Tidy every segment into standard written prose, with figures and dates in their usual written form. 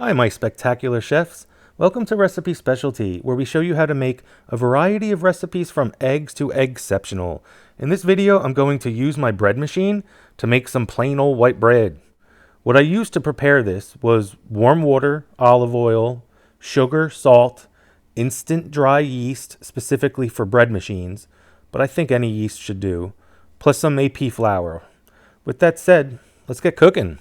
Hi, my spectacular chefs. Welcome to Recipe Specialty, where we show you how to make a variety of recipes from eggs to eggceptional. In this video, I'm going to use my bread machine to make some plain old white bread. What I used to prepare this was warm water, olive oil, sugar, salt, instant dry yeast, specifically for bread machines, but I think any yeast should do, plus some AP flour. With that said, let's get cooking.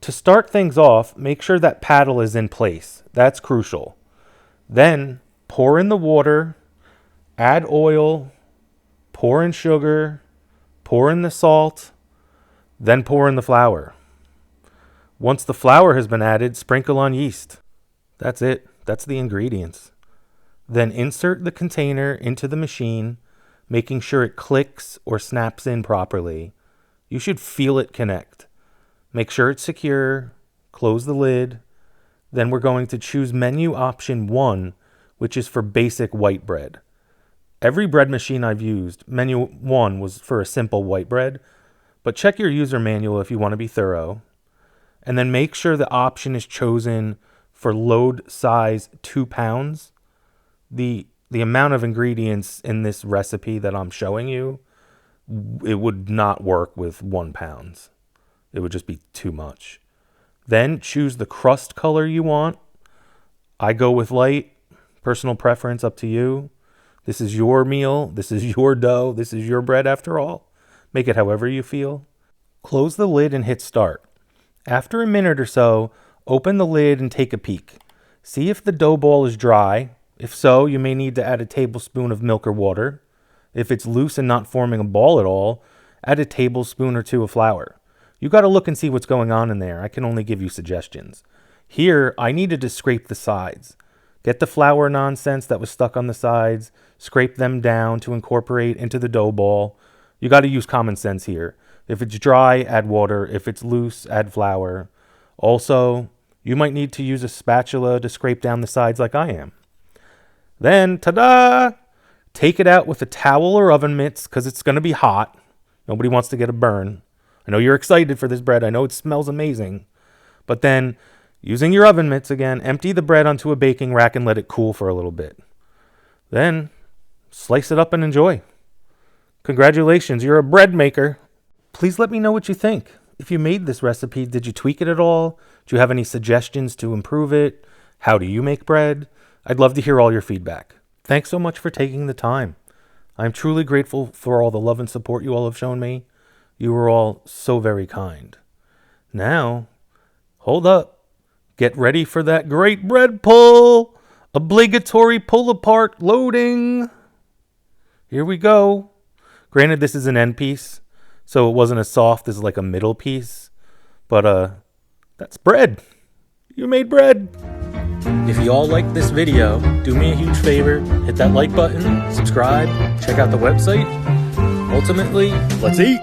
To start things off, make sure that paddle is in place. That's crucial. Then pour in the water, add oil, pour in sugar, pour in the salt, then pour in the flour. Once the flour has been added, sprinkle on yeast. That's it. That's the ingredients. Then insert the container into the machine, making sure it clicks or snaps in properly. You should feel it connect. Make sure it's secure, close the lid. Then we're going to choose menu option 1, which is for basic white bread. Every bread machine I've used, menu 1 was for a simple white bread, but check your user manual if you want to be thorough. And then make sure the option is chosen for load size 2 pounds. The amount of ingredients in this recipe that I'm showing you, it would not work with 1 pound. It would just be too much. Then choose the crust color you want. I go with light. Personal preference, up to you. This is your meal. This is your dough. This is your bread after all. Make it however you feel. Close the lid and hit start. After a minute or so, open the lid and take a peek. See if the dough ball is dry. If so, you may need to add a tablespoon of milk or water. If it's loose and not forming a ball at all, add a tablespoon or 2 of flour. You got to look and see what's going on in there. I can only give you suggestions. Here, I needed to scrape the sides. Get the flour nonsense that was stuck on the sides, scrape them down to incorporate into the dough ball. You got to use common sense here. If it's dry, add water. If it's loose, add flour. Also, you might need to use a spatula to scrape down the sides like I am. Then, ta-da! Take it out with a towel or oven mitts because it's going to be hot. Nobody wants to get a burn. I know you're excited for this bread. I know it smells amazing. But then, using your oven mitts again, empty the bread onto a baking rack and let it cool for a little bit. Then, slice it up and enjoy. Congratulations, you're a bread maker. Please let me know what you think. If you made this recipe, did you tweak it at all? Do you have any suggestions to improve it? How do you make bread? I'd love to hear all your feedback. Thanks so much for taking the time. I'm truly grateful for all the love and support you all have shown me. You were all so very kind. Now, hold up. Get ready for that great bread pull. Obligatory pull apart loading. Here we go. Granted, this is an end piece, so it wasn't as soft as like a middle piece. But that's bread. You made bread. If you all liked this video, do me a huge favor. Hit that like button, subscribe, check out the website. Ultimately, let's eat.